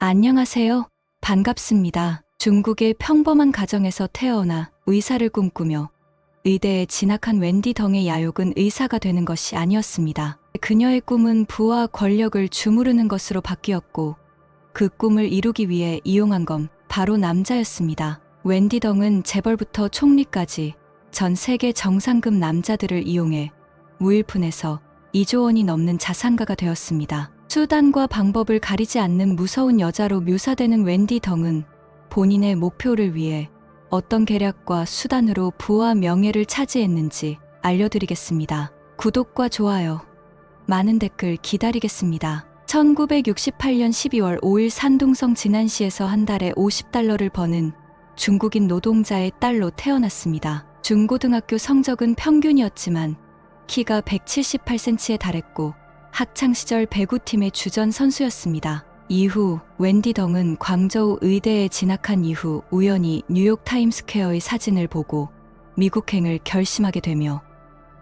안녕하세요. 반갑습니다. 중국의 평범한 가정에서 태어나 의사를 꿈꾸며 의대에 진학한 웬디 덩의 야욕은 의사가 되는 것이 아니었습니다. 그녀의 꿈은 부와 권력을 주무르는 것으로 바뀌었고 그 꿈을 이루기 위해 이용한 건 바로 남자였습니다. 웬디 덩은 재벌부터 총리까지 전 세계 정상급 남자들을 이용해 무일푼에서 2조 원이 넘는 자산가가 되었습니다. 수단과 방법을 가리지 않는 무서운 여자로 묘사되는 웬디 덩은 본인의 목표를 위해 어떤 계략과 수단으로 부와 명예를 차지했는지 알려드리겠습니다. 구독과 좋아요, 많은 댓글 기다리겠습니다. 1968년 12월 5일 산둥성 진안시에서 한 달에 $50를 버는 중국인 노동자의 딸로 태어났습니다. 중고등학교 성적은 평균이었지만 키가 178cm에 달했고 학창시절 배구팀의 주전 선수였습니다. 이후 웬디 덩은 광저우 의대에 진학한 이후 우연히 뉴욕 타임스퀘어의 사진을 보고 미국행을 결심하게 되며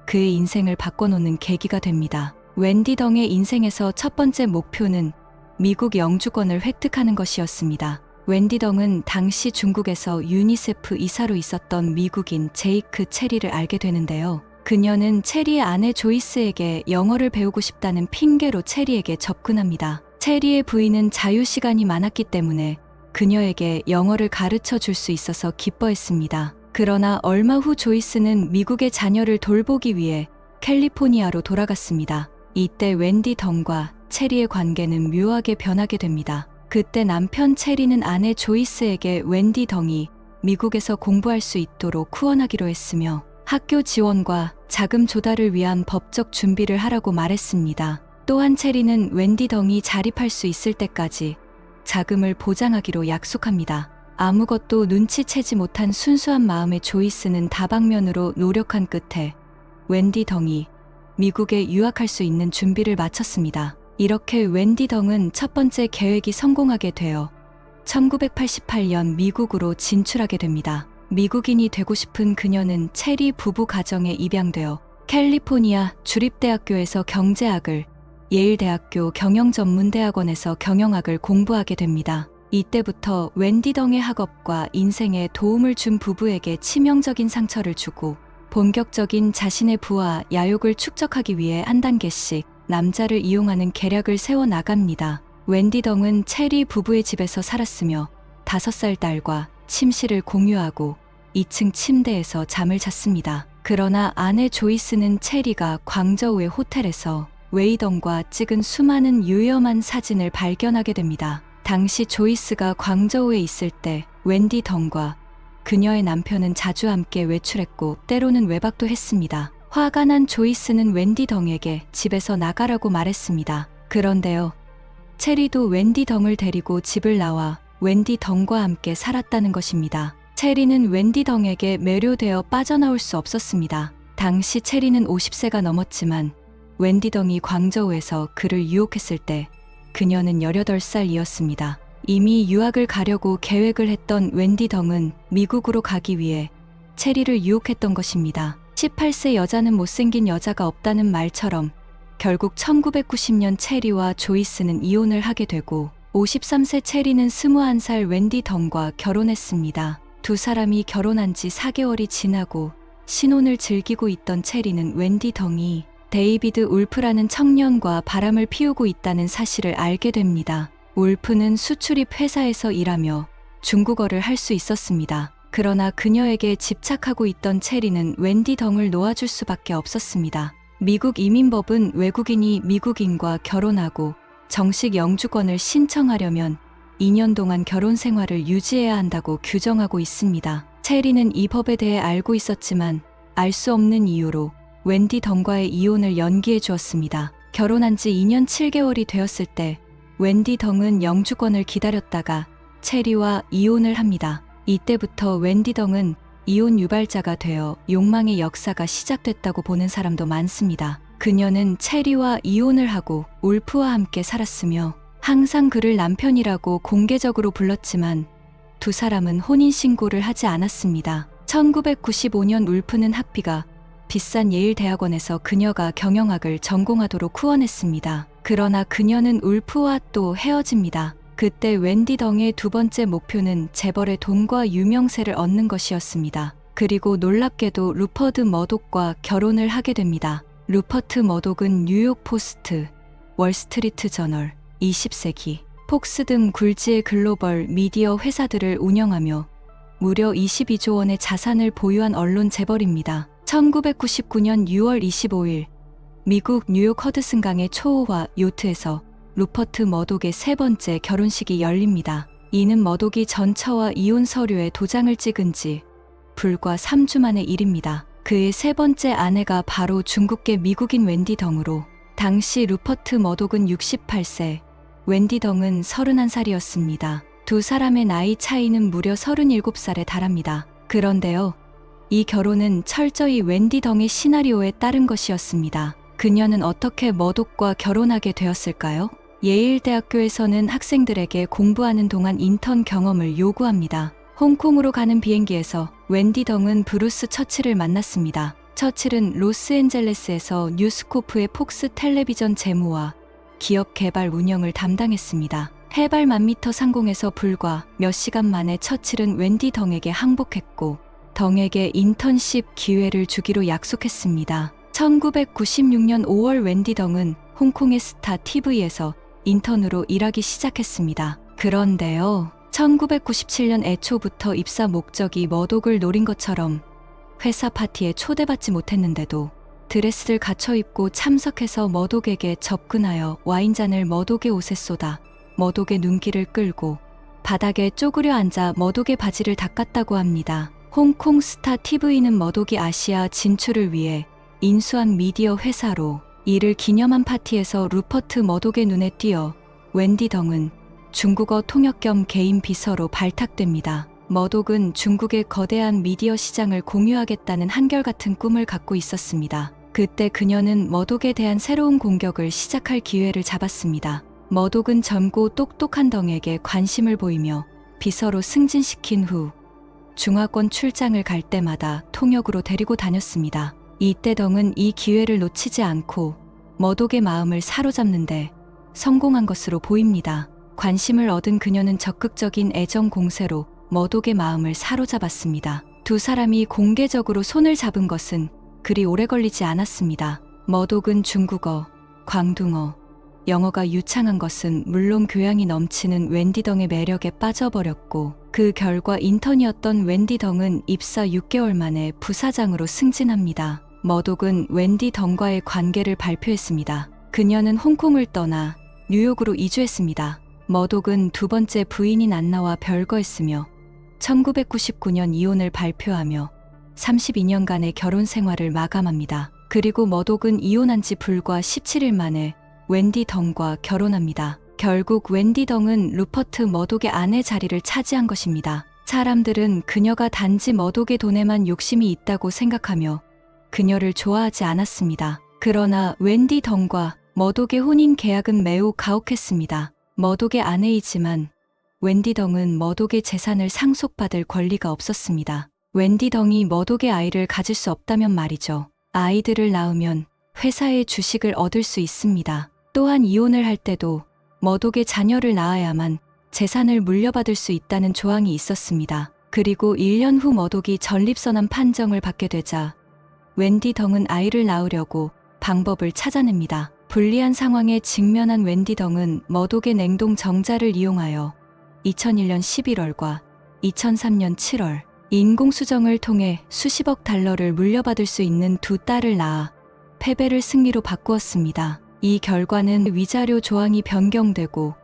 그의 인생을 바꿔놓는 계기가 됩니다. 웬디 덩의 인생에서 첫 번째 목표는 미국 영주권을 획득하는 것이었습니다. 웬디 덩은 당시 중국에서 유니세프 이사로 있었던 미국인 제이크 체리를 알게 되는데요. 그녀는 체리의 아내 조이스에게 영어를 배우고 싶다는 핑계로 체리에게 접근합니다. 체리의 부인은 자유시간이 많았기 때문에 그녀에게 영어를 가르쳐 줄 수 있어서 기뻐했습니다. 그러나 얼마 후 조이스는 미국의 자녀를 돌보기 위해 캘리포니아로 돌아갔습니다. 이때 웬디 덩과 체리의 관계는 묘하게 변하게 됩니다. 그때 남편 체리는 아내 조이스에게 웬디 덩이 미국에서 공부할 수 있도록 후원하기로 했으며 학교 지원과 자금 조달을 위한 법적 준비를 하라고 말했습니다. 또한 체리는 웬디 덩이 자립할 수 있을 때까지 자금을 보장하기로 약속합니다. 아무것도 눈치채지 못한 순수한 마음의 조이스는 다방면으로 노력한 끝에 웬디 덩이 미국에 유학할 수 있는 준비를 마쳤습니다. 이렇게 웬디 덩은 첫 번째 계획이 성공하게 되어 1988년 미국으로 진출하게 됩니다. 미국인이 되고 싶은 그녀는 체리 부부 가정에 입양되어 캘리포니아 주립대학교에서 경제학을, 예일대학교 경영전문대학원에서 경영학을 공부하게 됩니다. 이때부터 웬디 덩의 학업과 인생에 도움을 준 부부에게 치명적인 상처를 주고 본격적인 자신의 부와 야욕을 축적하기 위해 한 단계씩 남자를 이용하는 계략을 세워나갑니다. 웬디 덩은 체리 부부의 집에서 살았으며 5살 딸과 침실을 공유하고 2층 침대에서 잠을 잤습니다. 그러나 아내 조이스는 체리가 광저우의 호텔에서 웨이덩과 찍은 수많은 유염한 사진을 발견하게 됩니다. 당시 조이스가 광저우에 있을 때 웬디 덩과 그녀의 남편은 자주 함께 외출했고 때로는 외박도 했습니다. 화가 난 조이스는 웬디 덩에게 집에서 나가라고 말했습니다. 그런데요, 체리도 웬디 덩을 데리고 집을 나와 웬디 덩과 함께 살았다는 것입니다. 체리는 웬디 덩에게 매료되어 빠져나올 수 없었습니다. 당시 체리는 50세가 넘었지만 웬디 덩이 광저우에서 그를 유혹했을 때 그녀는 18살이었습니다. 이미 유학을 가려고 계획을 했던 웬디 덩은 미국으로 가기 위해 체리를 유혹했던 것입니다. 18세 여자는 못생긴 여자가 없다는 말처럼 결국 1990년 체리와 조이스는 이혼을 하게 되고 53세 체리는 21살 웬디 덩과 결혼했습니다. 두 사람이 결혼한 지 4개월이 지나고 신혼을 즐기고 있던 체리는 웬디 덩이 데이비드 울프라는 청년과 바람을 피우고 있다는 사실을 알게 됩니다. 울프는 수출입 회사에서 일하며 중국어를 할 수 있었습니다. 그러나 그녀에게 집착하고 있던 체리는 웬디 덩을 놓아줄 수밖에 없었습니다. 미국 이민법은 외국인이 미국인과 결혼하고 정식 영주권을 신청하려면 2년 동안 결혼 생활을 유지해야 한다고 규정하고 있습니다. 체리는 이 법에 대해 알고 있었지만 알 수 없는 이유로 웬디 덩과의 이혼을 연기해 주었습니다. 결혼한 지 2년 7개월이 되었을 때 웬디 덩은 영주권을 기다렸다가 체리와 이혼을 합니다. 이때부터 웬디 덩은 이혼 유발자가 되어 욕망의 역사가 시작됐다고 보는 사람도 많습니다. 그녀는 체리와 이혼을 하고 울프와 함께 살았으며 항상 그를 남편이라고 공개적으로 불렀지만 두 사람은 혼인신고를 하지 않았습니다. 1995년 울프는 학비가 비싼 예일대학원에서 그녀가 경영학을 전공하도록 후원했습니다. 그러나 그녀는 울프와 또 헤어집니다. 그때 웬디 덩의 두 번째 목표는 재벌의 돈과 유명세를 얻는 것이었습니다. 그리고 놀랍게도 루퍼드 머독과 결혼을 하게 됩니다. 루퍼트 머독은 뉴욕 포스트, 월스트리트 저널, 20세기, 폭스 등 굴지의 글로벌 미디어 회사들을 운영하며 무려 22조 원의 자산을 보유한 언론 재벌입니다. 1999년 6월 25일 미국 뉴욕 허드슨강의 초호화 요트에서 루퍼트 머독의 세 번째 결혼식이 열립니다. 이는 머독이 전처와 이혼 서류에 도장을 찍은 지 불과 3주 만의 일입니다. 그의 세 번째 아내가 바로 중국계 미국인 웬디 덩으로 당시 루퍼트 머독은 68세, 웬디 덩은 31살이었습니다. 두 사람의 나이 차이는 무려 37살에 달합니다. 그런데요, 이 결혼은 철저히 웬디 덩의 시나리오에 따른 것이었습니다. 그녀는 어떻게 머독과 결혼하게 되었을까요? 예일대학교에서는 학생들에게 공부하는 동안 인턴 경험을 요구합니다. 홍콩으로 가는 비행기에서 웬디 덩은 브루스 처칠을 만났습니다. 처칠은 로스앤젤레스에서 뉴스코프의 폭스 텔레비전 재무와 기업 개발 운영을 담당했습니다. 해발 1000m 상공에서 불과 몇 시간 만에 처칠은 웬디 덩에게 항복했고 덩에게 인턴십 기회를 주기로 약속했습니다. 1996년 5월 웬디 덩은 홍콩의 스타 TV에서 인턴으로 일하기 시작했습니다. 그런데요, 1997년 애초부터 입사 목적이 머독을 노린 것처럼 회사 파티에 초대받지 못했는데도 드레스를 갖춰 입고 참석해서 머독에게 접근하여 와인잔을 머독의 옷에 쏟아 머독의 눈길을 끌고 바닥에 쪼그려 앉아 머독의 바지를 닦았다고 합니다. 홍콩 스타 TV는 머독이 아시아 진출을 위해 인수한 미디어 회사로 이를 기념한 파티에서 루퍼트 머독의 눈에 띄어 웬디 덩은 중국어 통역 겸 개인 비서로 발탁됩니다. 머독은 중국의 거대한 미디어 시장을 공유하겠다는 한결같은 꿈을 갖고 있었습니다. 그때 그녀는 머독에 대한 새로운 공격을 시작할 기회를 잡았습니다. 머독은 젊고 똑똑한 덩에게 관심을 보이며 비서로 승진시킨 후 중화권 출장을 갈 때마다 통역으로 데리고 다녔습니다. 이때 덩은 이 기회를 놓치지 않고 머독의 마음을 사로잡는데 성공한 것으로 보입니다. 관심을 얻은 그녀는 적극적인 애정 공세로 머독의 마음을 사로잡았습니다. 두 사람이 공개적으로 손을 잡은 것은 그리 오래 걸리지 않았습니다. 머독은 중국어, 광둥어, 영어가 유창한 것은 물론 교양이 넘치는 웬디 덩의 매력에 빠져버렸고 그 결과 인턴이었던 웬디 덩은 입사 6개월 만에 부사장으로 승진합니다. 머독은 웬디 덩과의 관계를 발표했습니다. 그녀는 홍콩을 떠나 뉴욕으로 이주했습니다. 머독은 두 번째 부인인 안나와 별거했으며 1999년 이혼을 발표하며 32년간의 결혼 생활을 마감합니다. 그리고 머독은 이혼한 지 불과 17일 만에 웬디 덩과 결혼합니다. 결국 웬디 덩은 루퍼트 머독의 아내 자리를 차지한 것입니다. 사람들은 그녀가 단지 머독의 돈에만 욕심이 있다고 생각하며 그녀를 좋아하지 않았습니다. 그러나 웬디 덩과 머독의 혼인 계약은 매우 가혹했습니다. 머독의 아내이지만 웬디 덩은 머독의 재산을 상속받을 권리가 없었습니다. 웬디 덩이 머독의 아이를 가질 수 없다면 말이죠. 아이들을 낳으면 회사의 주식을 얻을 수 있습니다. 또한 이혼을 할 때도 머독의 자녀를 낳아야만 재산을 물려받을 수 있다는 조항이 있었습니다. 그리고 1년 후 머독이 전립선암 판정을 받게 되자 웬디 덩은 아이를 낳으려고 방법을 찾아냅니다. 불리한 상황에 직면한 웬디 덩은 머독의 냉동 정자를 이용하여 2001년 11월과 2003년 7월 인공수정을 통해 수십억 달러를 물려받을 수 있는 두 딸을 낳아 패배를 승리로 바꾸었습니다. 이 결과는 위자료 조항이 변경되고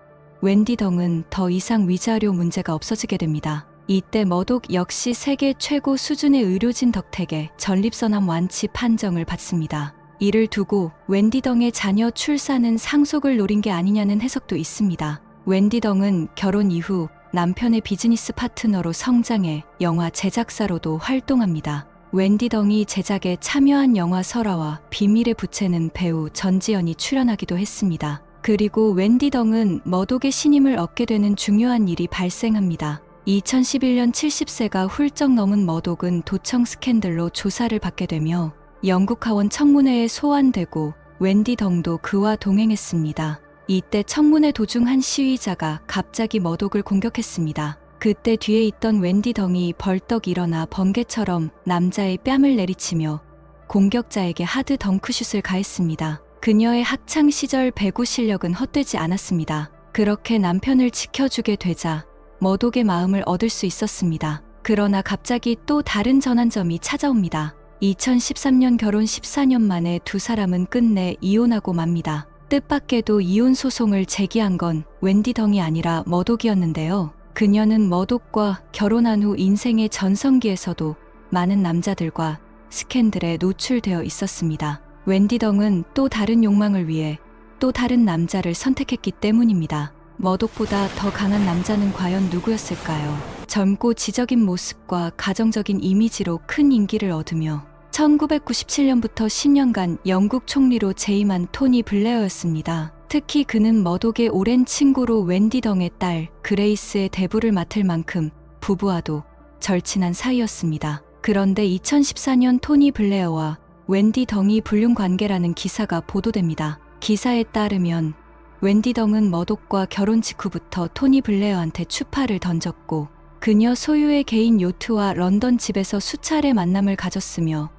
웬디 덩은 더 이상 위자료 문제가 없어지게 됩니다. 이때 머독 역시 세계 최고 수준의 의료진 덕택에 전립선암 완치 판정을 받습니다. 이를 두고 웬디 덩의 자녀 출산은 상속을 노린 게 아니냐는 해석도 있습니다. 웬디 덩은 결혼 이후 남편의 비즈니스 파트너로 성장해 영화 제작사로도 활동합니다. 웬디 덩이 제작에 참여한 영화 설화와 비밀의 부채는 배우 전지현이 출연하기도 했습니다. 그리고 웬디 덩은 머독의 신임을 얻게 되는 중요한 일이 발생합니다. 2011년 70세가 훌쩍 넘은 머독은 도청 스캔들로 조사를 받게 되며 영국 하원 청문회에 소환되고 웬디 덩도 그와 동행했습니다. 이때 청문회 도중 한 시위자가 갑자기 머독을 공격했습니다. 그때 뒤에 있던 웬디 덩이 벌떡 일어나 번개처럼 남자의 뺨을 내리치며 공격자에게 하드 덩크슛을 가했습니다. 그녀의 학창 시절 배구 실력은 헛되지 않았습니다. 그렇게 남편을 지켜주게 되자 머독의 마음을 얻을 수 있었습니다. 그러나 갑자기 또 다른 전환점이 찾아옵니다. 2013년 결혼 14년 만에 두 사람은 끝내 이혼하고 맙니다. 뜻밖에도 이혼 소송을 제기한 건 웬디 덩이 아니라 머독이었는데요. 그녀는 머독과 결혼한 후 인생의 전성기에서도 많은 남자들과 스캔들에 노출되어 있었습니다. 웬디 덩은 또 다른 욕망을 위해 또 다른 남자를 선택했기 때문입니다. 머독보다 더 강한 남자는 과연 누구였을까요? 젊고 지적인 모습과 가정적인 이미지로 큰 인기를 얻으며 1997년부터 10년간 영국 총리로 재임한 토니 블레어였습니다. 특히 그는 머독의 오랜 친구로 웬디 덩의 딸 그레이스의 대부를 맡을 만큼 부부와도 절친한 사이였습니다. 그런데 2014년 토니 블레어와 웬디 덩이 불륜 관계라는 기사가 보도됩니다. 기사에 따르면 웬디 덩은 머독과 결혼 직후부터 토니 블레어한테 추파를 던졌고 그녀 소유의 개인 요트와 런던 집에서 수차례 만남을 가졌으며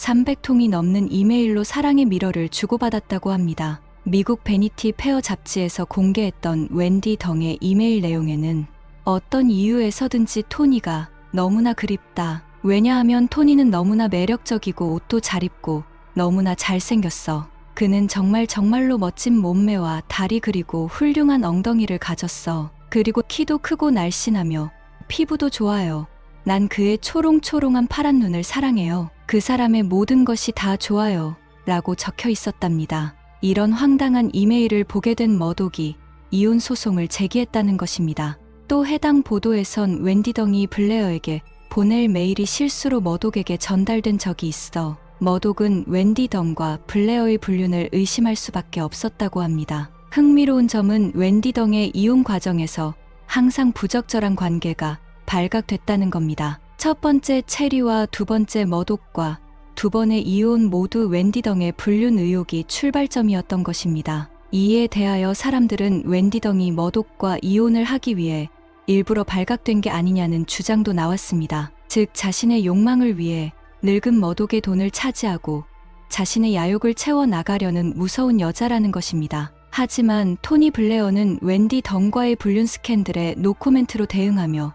300통이 넘는 이메일로 사랑의 미러를 주고받았다고 합니다. 미국 베니티 페어 잡지에서 공개했던 웬디 덩의 이메일 내용에는 어떤 이유에서든지 토니가 너무나 그립다. 왜냐하면 토니는 너무나 매력적이고 옷도 잘 입고 너무나 잘생겼어. 그는 정말로 멋진 몸매와 다리 그리고 훌륭한 엉덩이를 가졌어. 그리고 키도 크고 날씬하며 피부도 좋아요. 난 그의 초롱초롱한 파란 눈을 사랑해요. 그 사람의 모든 것이 다 좋아요. 라고 적혀 있었답니다. 이런 황당한 이메일을 보게 된 머독이 이혼 소송을 제기했다는 것입니다. 또 해당 보도에선 웬디 덩이 블레어에게 보낼 메일이 실수로 머독에게 전달된 적이 있어 머독은 웬디 덩과 블레어의 불륜을 의심할 수밖에 없었다고 합니다. 흥미로운 점은 웬디 덩의 이혼 과정에서 항상 부적절한 관계가 발각됐다는 겁니다. 첫 번째 체리와 두 번째 머독과 두 번의 이혼 모두 웬디 덩의 불륜 의혹이 출발점이었던 것입니다. 이에 대하여 사람들은 웬디 덩이 머독과 이혼을 하기 위해 일부러 발각된 게 아니냐는 주장도 나왔습니다. 즉 자신의 욕망을 위해 늙은 머독의 돈을 차지하고 자신의 야욕을 채워나가려는 무서운 여자라는 것입니다. 하지만 토니 블레어는 웬디 덩과의 불륜 스캔들에 노코멘트로 대응하며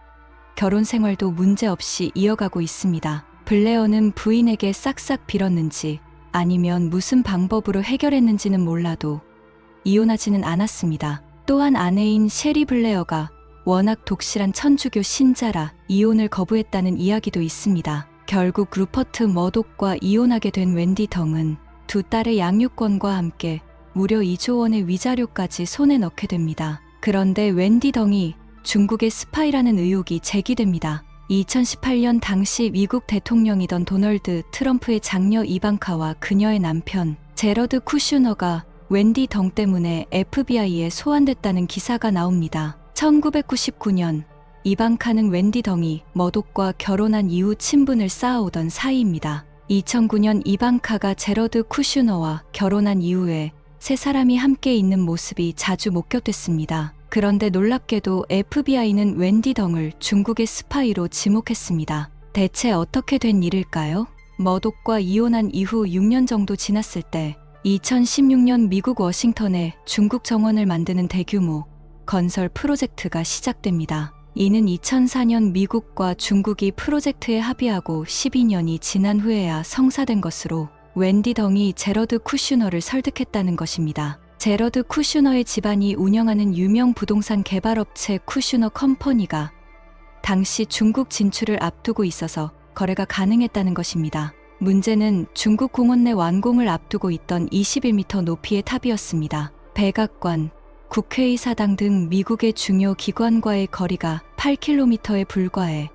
결혼 생활도 문제없이 이어가고 있습니다. 블레어는 부인에게 싹싹 빌었는지 아니면 무슨 방법으로 해결했는지는 몰라도 이혼하지는 않았습니다. 또한 아내인 셰리 블레어가 워낙 독실한 천주교 신자라 이혼을 거부했다는 이야기도 있습니다. 결국 루퍼트 머독과 이혼하게 된 웬디 덩은 두 딸의 양육권과 함께 무려 2조 원의 위자료까지 손에 넣게 됩니다. 그런데 웬디 덩이 중국의 스파이라는 의혹이 제기됩니다. 2018년 당시 미국 대통령이던 도널드 트럼프의 장녀 이방카와 그녀의 남편 제러드 쿠슈너가 웬디 덩 때문에 FBI에 소환됐다는 기사가 나옵니다. 1999년 이방카는 웬디 덩이 머독과 결혼한 이후 친분을 쌓아오던 사이입니다. 2009년 이방카가 제러드 쿠슈너와 결혼한 이후에 세 사람이 함께 있는 모습이 자주 목격됐습니다. 그런데 놀랍게도 FBI는 웬디 덩을 중국의 스파이로 지목했습니다. 대체 어떻게 된 일일까요? 머독과 이혼한 이후 6년 정도 지났을 때 2016년 미국 워싱턴에 중국 정원을 만드는 대규모 건설 프로젝트가 시작됩니다. 이는 2004년 미국과 중국이 프로젝트에 합의하고 12년이 지난 후에야 성사된 것으로 웬디 덩이 제러드 쿠슈너를 설득했다는 것입니다. 제러드 쿠슈너의 집안이 운영하는 유명 부동산 개발업체 쿠슈너 컴퍼니가 당시 중국 진출을 앞두고 있어서 거래가 가능했다는 것입니다. 문제는 중국 공원 내 완공을 앞두고 있던 21m 높이의 탑이었습니다. 백악관, 국회의사당 등 미국의 중요 기관과의 거리가 8km에 불과해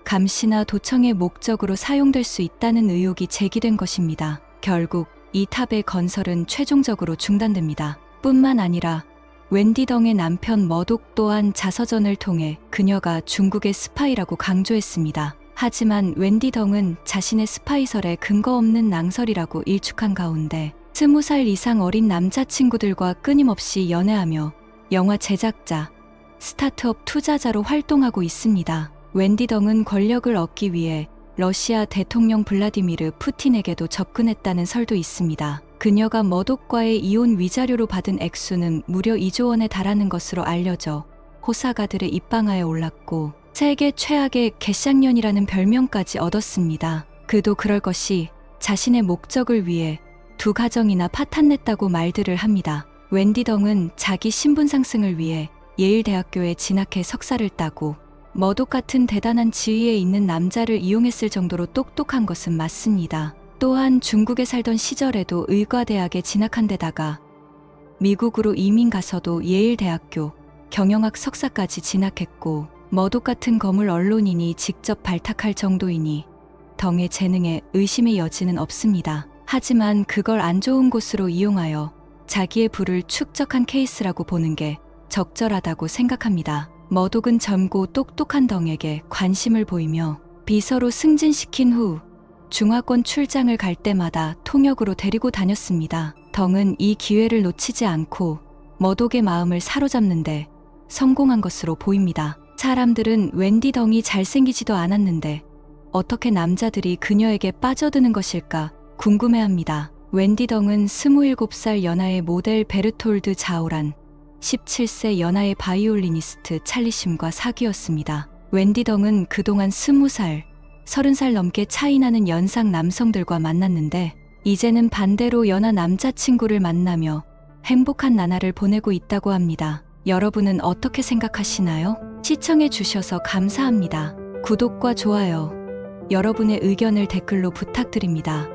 감시나 도청의 목적으로 사용될 수 있다는 의혹이 제기된 것입니다. 결국 이 탑의 건설은 최종적으로 중단됩니다. 뿐만 아니라 웬디 덩의 남편 머독 또한 자서전을 통해 그녀가 중국의 스파이라고 강조했습니다. 하지만 웬디 덩은 자신의 스파이설에 근거 없는 낭설이라고 일축한 가운데 20살 이상 어린 남자친구들과 끊임없이 연애하며 영화 제작자, 스타트업 투자자로 활동하고 있습니다. 웬디 덩은 권력을 얻기 위해 러시아 대통령 블라디미르 푸틴에게도 접근했다는 설도 있습니다. 그녀가 머독과의 이혼 위자료로 받은 액수는 무려 2조 원에 달하는 것으로 알려져 호사가들의 입방아에 올랐고 세계 최악의 개쌍년이라는 별명까지 얻었습니다. 그도 그럴 것이 자신의 목적을 위해 두 가정이나 파탄냈다고 말들을 합니다. 웬디 덩은 자기 신분 상승을 위해 예일대학교에 진학해 석사를 따고 머독 같은 대단한 지위에 있는 남자를 이용했을 정도로 똑똑한 것은 맞습니다. 또한 중국에 살던 시절에도 의과대학에 진학한 데다가 미국으로 이민 가서도 예일대학교 경영학 석사까지 진학했고 머독 같은 거물 언론인이 직접 발탁할 정도이니 덩의 재능에 의심의 여지는 없습니다. 하지만 그걸 안 좋은 곳으로 이용하여 자기의 부를 축적한 케이스라고 보는 게 적절하다고 생각합니다. 머독은 젊고 똑똑한 덩에게 관심을 보이며 비서로 승진시킨 후 중화권 출장을 갈 때마다 통역으로 데리고 다녔습니다. 덩은 이 기회를 놓치지 않고 머독의 마음을 사로잡는데 성공한 것으로 보입니다. 사람들은 웬디 덩이 잘생기지도 않았는데 어떻게 남자들이 그녀에게 빠져드는 것일까 궁금해합니다. 웬디 덩은 27살 연하의 모델 베르톨드 자오란 17세 연하의 바이올리니스트 찰리심과 사귀었습니다. 웬디 덩은 그동안 20살, 30살 넘게 차이나는 연상 남성들과 만났는데 이제는 반대로 연하 남자친구를 만나며 행복한 나날을 보내고 있다고 합니다. 여러분은 어떻게 생각하시나요? 시청해 주셔서 감사합니다. 구독과 좋아요, 여러분의 의견을 댓글로 부탁드립니다.